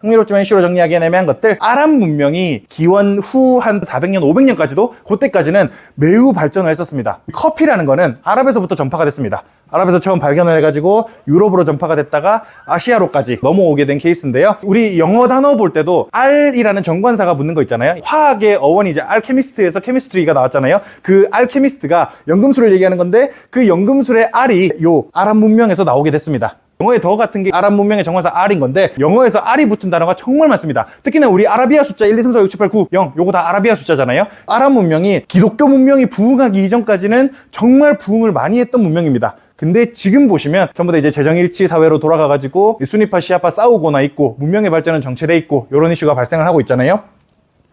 흥미롭지만 이슈로 정리하기엔 애매한 것들. 아랍 문명이 기원 후 한 400년, 500년까지도 그때까지는 매우 발전을 했었습니다. 커피라는 거는 아랍에서부터 전파가 됐습니다. 아랍에서 처음 발견을 해가지고 유럽으로 전파가 됐다가 아시아로까지 넘어오게 된 케이스인데요. 우리 영어 단어 볼 때도 R이라는 정관사가 붙는 거 있잖아요. 화학의 어원이 이제 알케미스트에서 케미스트리가 나왔잖아요. 그 알케미스트가 연금술을 얘기하는 건데 그 연금술의 R이 요 아랍 문명에서 나오게 됐습니다. 영어의 더 같은 게 아랍 문명의 정관사 R인 건데 영어에서 R이 붙은 단어가 정말 많습니다. 특히나 우리 아라비아 숫자 1, 2, 3, 4, 5, 6, 7, 8, 9, 0 요거 다 아라비아 숫자잖아요. 아랍 문명이 기독교 문명이 부흥하기 이전까지는 정말 부흥을 많이 했던 문명입니다. 근데 지금 보시면 전부 다 이제 재정일치 사회로 돌아가가지고 수니파 시아파 싸우거나 있고 문명의 발전은 정체돼 있고 이런 이슈가 발생을 하고 있잖아요.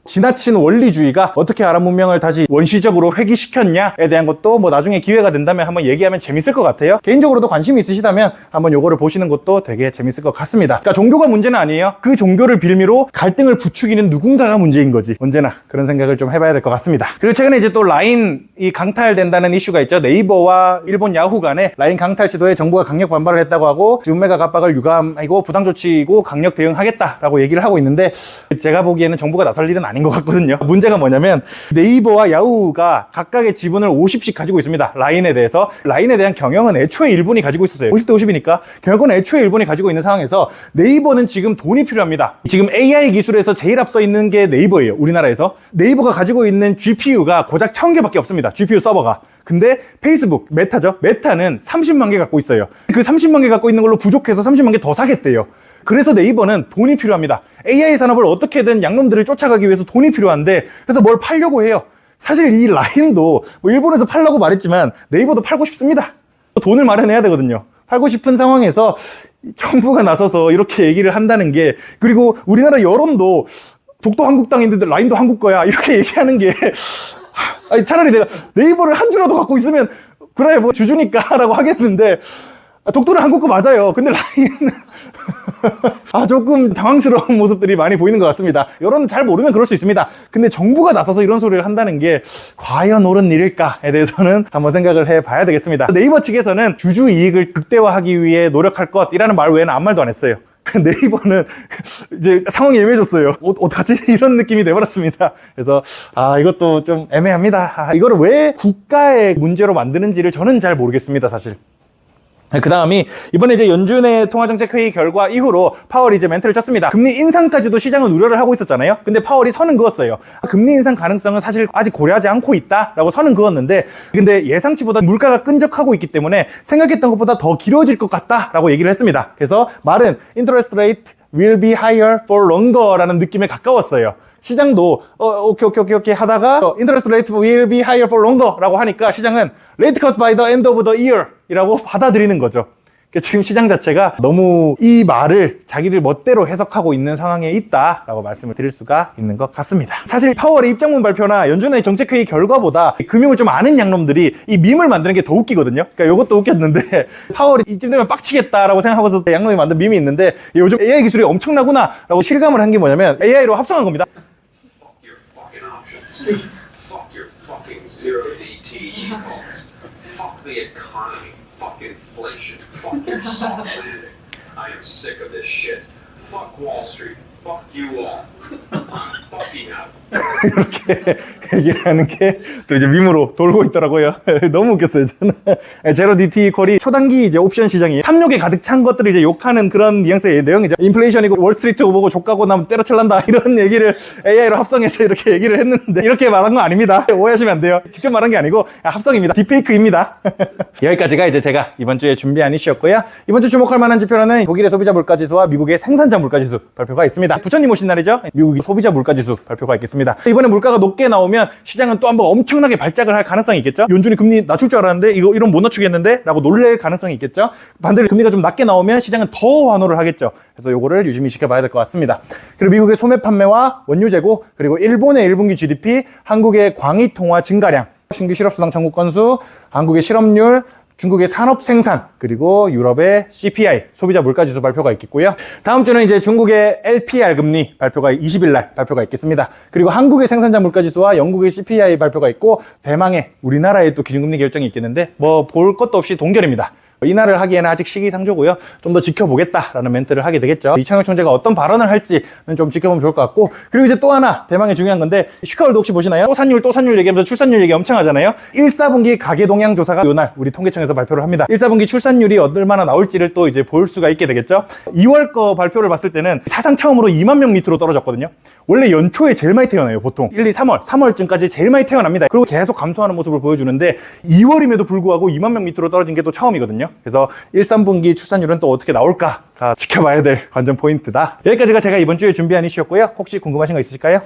지나친 원리주의가 어떻게 아랍 문명을 다시 원시적으로 회귀시켰냐에 대한 것도 뭐 나중에 기회가 된다면 한번 얘기하면 재밌을 것 같아요. 개인적으로도 관심이 있으시다면 한번 요거를 보시는 것도 되게 재밌을 것 같습니다. 그러니까 종교가 문제는 아니에요. 그 종교를 빌미로 갈등을 부추기는 누군가가 문제인 거지. 언제나 그런 생각을 좀 해봐야 될 것 같습니다. 그리고 최근에 이제 또 라인이 강탈된다는 이슈가 있죠. 네이버와 일본 야후 간에 라인 강탈 시도에 정부가 강력 반발을 했다고 하고 운메가 압박을 유감하고 부당 조치고 강력 대응하겠다라고 얘기를 하고 있는데 제가 보기에는 정부가 나설 일은 아닌 것 같거든요. 문제가 뭐냐면 네이버와 야후가 각각의 지분을 50씩 가지고 있습니다. 라인에 대해서. 라인에 대한 경영은 애초에 일본이 가지고 있었어요. 50대 50이니까 경영은 애초에 일본이 가지고 있는 상황에서 네이버는 지금 돈이 필요합니다. 지금 AI 기술에서 제일 앞서 있는 게 네이버예요. 우리나라에서. 네이버가 가지고 있는 GPU가 고작 1000개밖에 없습니다. GPU 서버가. 근데 페이스북, 메타죠. 메타는 30만 개 갖고 있어요. 그 30만 개 갖고 있는 걸로 부족해서 30만 개 더 사겠대요. 그래서 네이버는 돈이 필요합니다. AI 산업을 어떻게든 양놈들을 쫓아가기 위해서 돈이 필요한데 그래서 뭘 팔려고 해요. 사실 이 라인도 뭐 일본에서 팔려고 말했지만 네이버도 팔고 싶습니다. 돈을 마련해야 되거든요. 팔고 싶은 상황에서 정부가 나서서 이렇게 얘기를 한다는 게 그리고 우리나라 여론도 독도 한국 땅인데 라인도 한국 거야 이렇게 얘기하는 게 아니, 차라리 내가 네이버를 한 주라도 갖고 있으면 그래 뭐 주주니까 라고 하겠는데 독도는 한국 거 맞아요. 근데 라인은 조금 당황스러운 모습들이 많이 보이는 것 같습니다. 여론은 잘 모르면 그럴 수 있습니다. 근데 정부가 나서서 이런 소리를 한다는 게 과연 옳은 일일까에 대해서는 한번 생각을 해봐야 되겠습니다. 네이버 측에서는 주주 이익을 극대화하기 위해 노력할 것이라는 말 외에는 아무 말도 안 했어요. 네이버는 이제 상황이 애매해졌어요. 어떡하지? 이런 느낌이 돼버렸습니다. 그래서 이것도 좀 애매합니다. 이거를 왜 국가의 문제로 만드는지를 저는 잘 모르겠습니다, 사실. 그 다음이 이번에 이제 연준의 통화정책회의 결과 이후로 파월이 이제 멘트를 쳤습니다. 금리 인상까지도 시장은 우려를 하고 있었잖아요. 근데 파월이 선은 그었어요. 금리 인상 가능성은 사실 아직 고려하지 않고 있다라고 선은 그었는데 근데 예상치보다 물가가 끈적하고 있기 때문에 생각했던 것보다 더 길어질 것 같다라고 얘기를 했습니다. 그래서 말은 interest rate will be higher for longer라는 느낌에 가까웠어요. 시장도 오케이 하다가 interest rate will be higher for longer 라고 하니까 시장은 rate cuts by the end of the year 이라고 받아들이는 거죠. 지금 시장 자체가 너무 이 말을 자기들 멋대로 해석하고 있는 상황에 있다라고 말씀을 드릴 수가 있는 것 같습니다. 사실 파월의 입장문 발표나 연준의 정책회의 결과보다 금융을 좀 아는 양놈들이 이 밈을 만드는 게 더 웃기거든요. 그러니까 이것도 웃겼는데 파월이 이쯤 되면 빡치겠다라고 생각하고서 양놈이 만든 밈이 있는데 요즘 AI 기술이 엄청나구나 라고 실감을 한 게 뭐냐면 AI로 합성한 겁니다. Fuck your fucking zero DTE calls. Fuck the economy. Fuck inflation. Fuck your soft landing. I am sick of this shit. Fuck Wall Street. Fuck you all. I'm fucking out. 이렇게 얘기하는 게 또 이제 밈으로 돌고 있더라고요. 너무 웃겼어요, 저는. 제로 DT 이퀄이 초단기 이제 옵션 시장이 탐욕에 가득 찬 것들을 이제 욕하는 그런 뉘앙스의 내용이죠. 인플레이션이고 월스트리트 보고 족가고 나면 때려칠란다 이런 얘기를 AI로 합성해서 이렇게 얘기를 했는데 이렇게 말한 거 아닙니다. 오해하시면 안 돼요. 직접 말한 게 아니고 합성입니다. 딥페이크입니다. 여기까지가 이제 제가 이번 주에 준비한 이슈였고요. 이번 주 주목할 만한 지표로는 독일의 소비자 물가지수와 미국의 생산자 물가지수 발표가 있습니다. 부처님 오신 날이죠. 미국의 소비자 물가지수 발표가 있겠습니다. 이번에 물가가 높게 나오면 시장은 또 한번 엄청나게 발작을 할 가능성이 있겠죠. 연준이 금리 낮출 줄 알았는데 이런 못 낮추겠는데 라고 놀랄 가능성이 있겠죠. 반대로 금리가 좀 낮게 나오면 시장은 더 환호를 하겠죠. 그래서 요거를 유심히 지켜봐야 될 것 같습니다. 그리고 미국의 소매 판매와 원유 재고, 그리고 일본의 1분기 GDP, 한국의 광의 통화 증가량, 신규 실업수당 청구 건수, 한국의 실업률, 중국의 산업 생산, 그리고 유럽의 CPI, 소비자 물가지수 발표가 있겠고요. 다음 주는 이제 중국의 LPR 금리 발표가 20일 날 발표가 있겠습니다. 그리고 한국의 생산자 물가지수와 영국의 CPI 발표가 있고, 대망의 우리나라의 또 기준금리 결정이 있겠는데 뭐 볼 것도 없이 동결입니다. 이날을 하기에는 아직 시기상조고요. 좀 더 지켜보겠다라는 멘트를 하게 되겠죠. 이창용 총재가 어떤 발언을 할지는 좀 지켜보면 좋을 것 같고, 그리고 이제 또 하나 대망의 중요한 건데, 슈카월드 혹시 보시나요? 또 산율 얘기하면서 출산율 얘기 엄청 하잖아요. 1, 4분기 가계동향 조사가 이날 우리 통계청에서 발표를 합니다. 1, 4분기 출산율이 얼마나 나올지를 또 이제 볼 수가 있게 되겠죠. 2월 거 발표를 봤을 때는 사상 처음으로 2만 명 밑으로 떨어졌거든요. 원래 연초에 제일 많이 태어나요, 보통. 1, 2, 3월쯤까지 제일 많이 태어납니다. 그리고 계속 감소하는 모습을 보여주는데 2월임에도 불구하고 2만 명 밑으로 떨어진 게 또 처음이거든요. 그래서 1, 3분기 출산율은 또 어떻게 나올까가 지켜봐야 될 관전 포인트다. 여기까지가 제가 이번 주에 준비한 이슈였고요. 혹시 궁금하신 거 있으실까요?